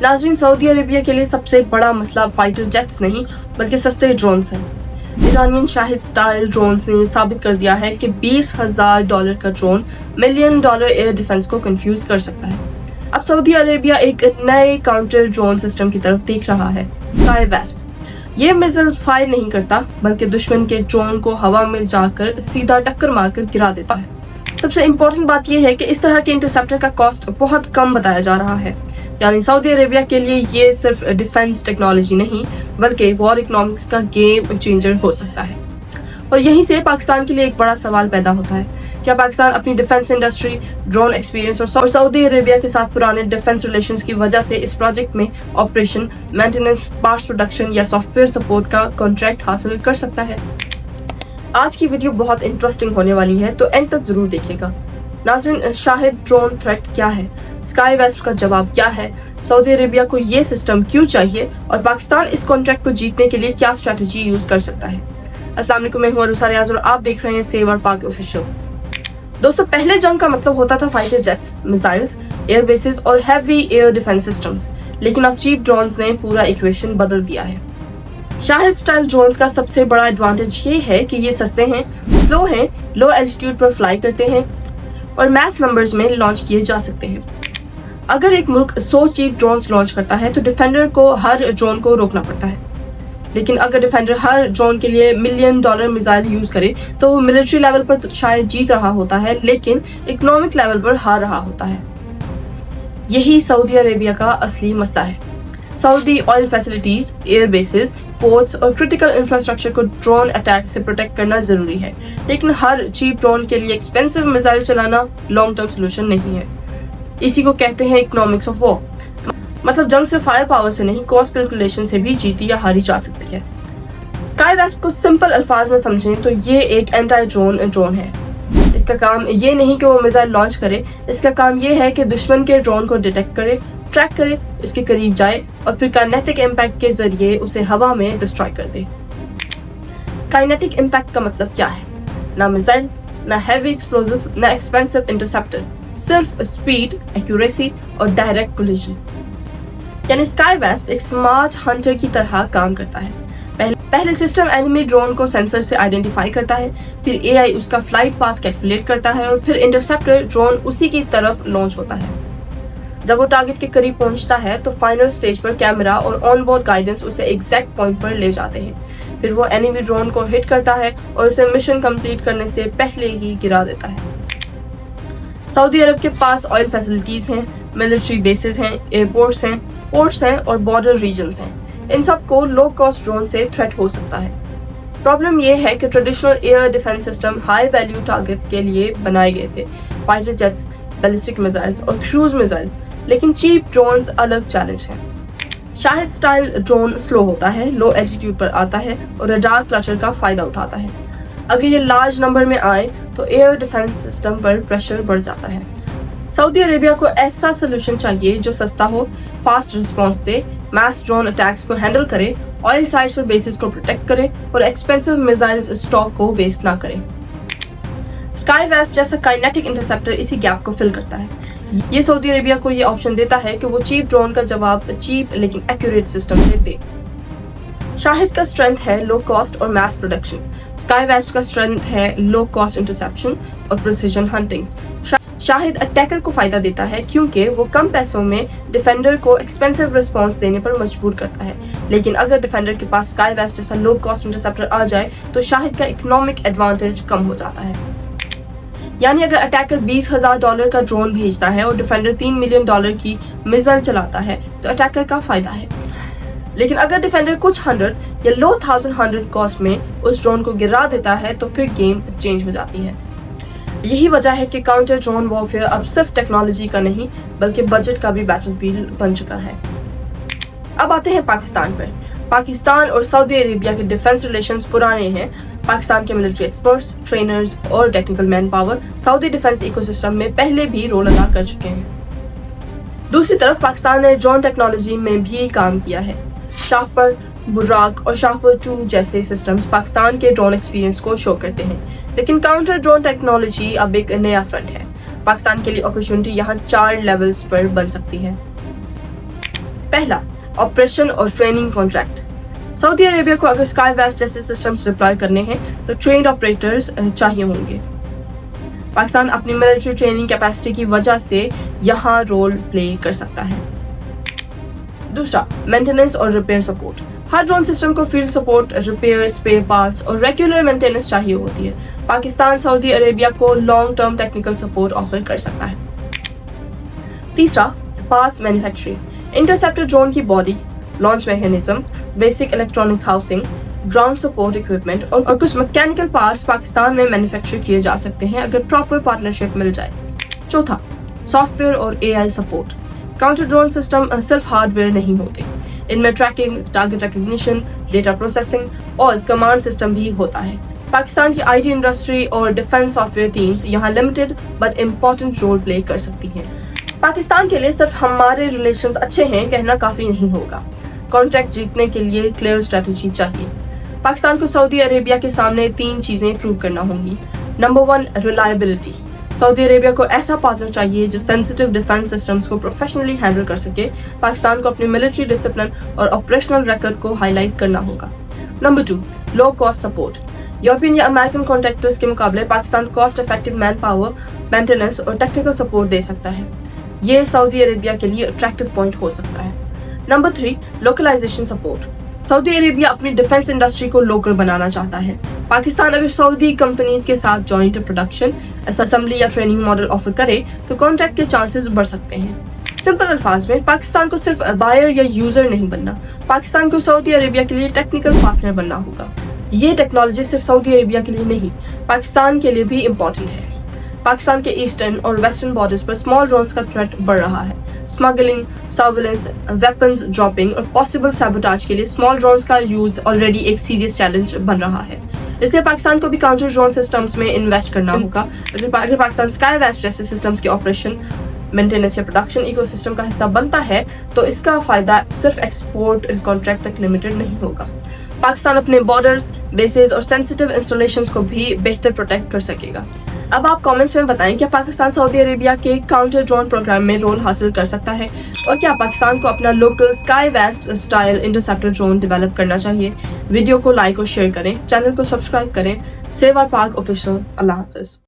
नाज़रीन, Saudi Arabia के लिए सबसे बड़ा मसला फाइटर जेट्स नहीं बल्कि सस्ते ड्रोन्स हैं। ईरानियन शाहिद स्टाइल ड्रोन्स ने साबित कर दिया है कि $20,000 का ड्रोन $1 मिलियन एयर डिफेंस को कंफ्यूज कर सकता है। अब सऊदी अरेबिया एक नए काउंटर ड्रोन सिस्टम की तरफ देख रहा है, स्काई वेस्प। ये मिसाइल फायर नहीं करता बल्कि दुश्मन के ड्रोन को हवा में जाकर सीधा टक्कर मारकर गिरा देता है। सबसे इम्पोर्टेंट बात यह है कि इस तरह के इंटरसेप्टर का कॉस्ट बहुत कम बताया जा रहा है। यानी सऊदी अरेबिया के लिए ये सिर्फ डिफेंस टेक्नोलॉजी नहीं बल्कि वॉर इकोनॉमिक्स का गेम चेंजर हो सकता है। और यहीं से पाकिस्तान के लिए एक बड़ा सवाल पैदा होता है, क्या पाकिस्तान अपनी डिफेंस इंडस्ट्री, ड्रोन एक्सपीरियंस और सऊदी अरेबिया के साथ पुराने डिफेंस रिलेशंस की वजह से इस प्रोजेक्ट में ऑपरेशन, मेंटेनेंस, पार्ट्स प्रोडक्शन या सॉफ्टवेयर सपोर्ट का कॉन्ट्रैक्ट हासिल कर सकता है? आज की वीडियो बहुत इंटरेस्टिंग होने वाली है, तो एंड तक जरूर देखिएगा। नाज़रीन, शाहिद ड्रोन थ्रेट क्या है, स्काई वेस्प का जवाब क्या है, सऊदी अरेबिया को ये सिस्टम क्यों चाहिए और पाकिस्तान इस कॉन्ट्रैक्ट को जीतने के लिए क्या स्ट्रेटजी यूज कर सकता है। अस्सलाम वालेकुम, मैं हूं अरुसा रियाज और आप देख रहे हैं सेव और पाक ऑफिशियल। दोस्तों, पहले जंग का मतलब होता था fighter jets, missiles, air bases और हैवी एयर डिफेंस सिस्टम्स, लेकिन अब चीप ड्रोन्स ने पूरा इक्वेशन बदल दिया है। शाहिद स्टाइल ड्रोन्स का सबसे बड़ा एडवांटेज ये है कि ये सस्ते हैं, स्लो हैं, लो एल्टीट्यूड पर फ्लाई करते हैं और मैस नंबर्स में लॉन्च किए जा सकते हैं। अगर एक मुल्क 100 चीप ड्रोन्स लॉन्च करता है तो डिफेंडर को हर ड्रोन को रोकना पड़ता है, लेकिन अगर डिफेंडर हर ड्रोन के लिए $1 मिलियन मिसाइल यूज करे तो वो मिलिट्री लेवल पर तो शायद जीत रहा होता है, लेकिन इकोनॉमिक लेवल पर हार रहा होता है। यही सऊदी अरेबिया का असली मसला है। Saudi oil facilities, air bases, ports और क्रिटिकल इंफ्रास्ट्रक्चर को ड्रोन अटैक से प्रोटेक्ट करना जरूरी है, लेकिन हर चीप ड्रोन के लिए एक्सपेंसिव मिसाइल चलाना लॉन्ग टर्म सोल्यूशन नहीं है। इसी को कहते हैं इकोनॉमिक्स ऑफ वॉर। मतलब जंग से फायर पावर से नहीं, कॉस्ट कैलकुलेशन से भी जीती या हारी जा सकती है। स्काई वेस्प को सिंपल अल्फाज में समझें तो ये एक एंटी ड्रोन है। इसका काम ये नहीं कि वो मिसाइल लॉन्च करे, इसका काम ये है कि दुश्मन के ड्रोन को डिटेक्ट करे, ट्रैक करे, उसके करीब जाए और फिर काइनेटिक इम्पैक्ट के जरिए उसे हवा में डिस्ट्रॉय कर दे। काइनेटिक इम्पैक्ट का मतलब क्या है? ना मिसाइल, ना हैवी एक्सप्लोजिव, ना एक्सपेंसिव इंटरसेप्टर, सिर्फ स्पीड, एक्यूरेसी और डायरेक्ट कोलिजन। यानी स्काई वेस्प एक स्मार्ट हंटर की तरह काम करता है। पहले सिस्टम एनिमी ड्रोन को सेंसर से आइडेंटिफाई करता है, फिर एआई उसका फ्लाइट पाथ कैलकुलेट करता है और फिर इंटरसेप्टर ड्रोन उसी की तरफ लॉन्च होता है। जब वो टारगेट के करीब पहुंचता है तो फाइनल स्टेज पर कैमरा और ऑन बोर्ड गाइडेंस उसे एग्जैक्ट पॉइंट पर ले जाते हैं। फिर वो एनिमी ड्रोन को हिट करता है और उसे मिशन कंप्लीट करने से पहले ही गिरा देता है। सऊदी अरब के पास ऑयल फैसिलिटीज हैं, मिलिट्री बेसेस हैं, एयरपोर्ट्स हैं, पोर्ट्स हैं और बॉर्डर रीजन्स हैं। इन सब को लो कॉस्ट ड्रोन से थ्रेट हो सकता है। प्रॉब्लम ये है कि traditional air defence system high value targets के लिए बनाए गए थे, फाइटर जेट्स, बैलिस्टिक मिसाइल्स और क्रूज मिसाइल्स, लेकिन चीप ड्रोन्स अलग चैलेंज है। शाहिद स्टाइल ड्रोन स्लो होता है, लो एल्टीट्यूड पर आता है और रडार क्लचर का फायदा उठाता है। अगर ये लार्ज नंबर में आए तो एयर डिफेंस सिस्टम पर प्रेशर बढ़ जाता है। सऊदी अरेबिया को ऐसा सोल्यूशन चाहिए जो सस्ता हो, फास्ट रिस्पॉन्स दे, मैस ड्रोन अटैक्स को हैंडल करे, ऑयल साइट्स और बेसिस को प्रोटेक्ट करे और एक्सपेंसिव मिसाइल्स स्टॉक को वेस्ट ना करे। स्काई वेस्प जैसा काइनेटिक इंटरसेप्टर इसी गैप को फिल करता है। ये सऊदी अरेबिया को ये ऑप्शन देता है कि वो चीप ड्रोन का जवाब चीप लेकिन एक्यूरेट सिस्टम से दे। शाहिद का स्ट्रेंथ है लो कॉस्ट और मैस प्रोडक्शन। स्काई वेस्प का स्ट्रेंथ है लो कॉस्ट इंटरसेप्शन और प्रिसीजन हंटिंग। शाहिद अटैकर को फायदा देता है क्योंकि वो कम पैसों में डिफेंडर को एक्सपेंसिव रिस्पॉन्स देने पर मजबूर करता है, लेकिन अगर डिफेंडर के पास स्काई वेस्प जैसा लो कॉस्ट इंटरसेप्टर आ जाए तो शाहिद का इकोनॉमिक एडवांटेज कम हो जाता है। यानी अगर अटैकर $20,000 का ड्रोन भेजता है और डिफेंडर $3 मिलियन की मिसाइल चलाता है तो अटैकर का फायदा है, लेकिन अगर डिफेंडर कुछ 100 या लो 1100 कॉस्ट में उस ड्रोन को गिरा देता है तो फिर गेम चेंज हो जाती है। यही वजह है कि काउंटर ड्रोन वॉरफेयर अब सिर्फ टेक्नोलॉजी का नहीं बल्कि बजट का भी बैटलफील्ड बन चुका है। अब आते हैं पाकिस्तान पर। पाकिस्तान और सऊदी अरेबिया के डिफेंस रिलेशंस पुराने हैं। पाकिस्तान के मिलिट्री एक्सपर्ट्स, ट्रेनर्स और technical man power Saudi defence ecosystem में पहले भी रोल अदा कर चुके हैं। दूसरी तरफ पाकिस्तान ने ड्रोन टेक्नोलॉजी में भी काम किया है। शाहपर, बुर्राक और शाहपर 2 जैसे सिस्टम्स पाकिस्तान के ड्रोन एक्सपीरियंस को शो करते हैं, लेकिन काउंटर ड्रोन टेक्नोलॉजी अब एक नया फ्रंट है। पाकिस्तान के लिए अपॉर्चुनिटी यहाँ 4 लेवल्स पर बन सकती है। पहला, ऑपरेशन और ट्रेनिंग कॉन्ट्रैक्ट। सऊदी अरेबिया को अगर स्काई वेस्ट जैसे सिस्टम्स डिप्लॉय करने हैं तो ट्रेन्ड ऑपरेटर्स चाहिए होंगे। पाकिस्तान अपनी मिलिट्री ट्रेनिंग कैपेसिटी की वजह से यहाँ रोल प्ले कर सकता है। दूसरा, मेंटेनेंस और रिपेयर सपोर्ट। हर ड्रोन सिस्टम को field support, repair, spare parts और रेगुलर मेंटेनेंस चाहिए होती है। पाकिस्तान सऊदी अरेबिया को long term technical support offer कर सकता है। तीसरा, पार्ट्स मैन्युफैक्चरिंग। इंटरसेप्टर ड्रोन की body, launch mechanism, basic electronic housing, ground support equipment और कुछ मैकेनिकल पार्ट्स पाकिस्तान में मैन्युफैक्चर किए जा सकते हैं अगर प्रॉपर पार्टनरशिप मिल जाए। चौथा, सॉफ्टवेयर और AI support. Counter drone system सिर्फ हार्डवेयर नहीं होते, इनमें tracking, target recognition, data processing और कमांड सिस्टम भी होता है। पाकिस्तान की IT इंडस्ट्री और डिफेंस सॉफ्टवेयर टीम्स यहाँ limited but important role play कर सकती हैं। पाकिस्तान के लिए सिर्फ हमारे रिलेशंस अच्छे हैं कहना काफ़ी नहीं होगा। कॉन्ट्रैक्ट जीतने के लिए क्लियर स्ट्रेटजी चाहिए। पाकिस्तान को सऊदी अरेबिया के सामने 3 चीज़ें प्रूव करना होंगी। Number 1, reliability. सऊदी अरेबिया को ऐसा पार्टनर चाहिए जो सेंसिटिव डिफेंस सिस्टम्स को प्रोफेशनली हैंडल कर सके। पाकिस्तान को अपनी मिलिट्री डिसिप्लिन और ऑपरेशनल रिकॉर्ड को हाईलाइट करना होगा। Number 2, low cost support. European या अमेरिकन कॉन्ट्रैक्टर्स के मुकाबले Pakistan cost effective man power, maintenance और टेक्निकल सपोर्ट दे सकता है। ये सऊदी अरेबिया के लिए अट्रैक्टिव पॉइंट हो सकता है। Number 3, localisation support. Saudi Arabia अपनी डिफेंस इंडस्ट्री को लोकल बनाना चाहता है। पाकिस्तान अगर सऊदी कंपनीज के साथ जॉइंट प्रोडक्शन, असेंबली या ट्रेनिंग मॉडल ऑफर करे तो कॉन्ट्रैक्ट के चांसेस बढ़ सकते हैं। सिंपल अल्फाज में पाकिस्तान को सिर्फ बायर या यूजर नहीं बनना, पाकिस्तान को सऊदी अरेबिया के लिए टेक्निकल पार्टनर बनना होगा। ये टेक्नोलॉजी सिर्फ सऊदी अरेबिया के लिए नहीं, पाकिस्तान के लिए भी इम्पोर्टेंट है। पाकिस्तान के ईस्टर्न और वेस्टर्न बॉर्डर्स पर स्मॉल ड्रोन्स का थ्रेट बढ़ रहा है। स्मगलिंग, सर्विलेंस, वेपन्स ड्रॉपिंग और पॉसिबल सैबोटाज के लिए स्मॉल ड्रोन्स का यूज ऑलरेडी एक सीरियस चैलेंज बन रहा है। इसलिए पाकिस्तान को भी काउंटर ड्रोन सिस्टम्स में इन्वेस्ट करना होगा। अगर पाकिस्तान स्काई वेस्ट जैसे सिस्टम्स के ऑपरेशन, मेंटेनेंस या प्रोडक्शन इकोसिस्टम का हिस्सा बनता है तो इसका फायदा सिर्फ एक्सपोर्ट कॉन्ट्रैक्ट तक लिमिटेड नहीं होगा। पाकिस्तान अपने बॉर्डर्स, बेसेस और सेंसिटिव इंस्टॉलेशंस को भी बेहतर प्रोटेक्ट कर सकेगा। अब आप कमेंट्स में बताएं क्या पाकिस्तान सऊदी अरेबिया के काउंटर ड्रोन प्रोग्राम में रोल हासिल कर सकता है और क्या पाकिस्तान को अपना local sky west style interceptor drone develop करना चाहिए। वीडियो को लाइक और शेयर करें, चैनल को सब्सक्राइब करें। सेव आवर पाक ऑफिशियल। अल्लाह हाफिज।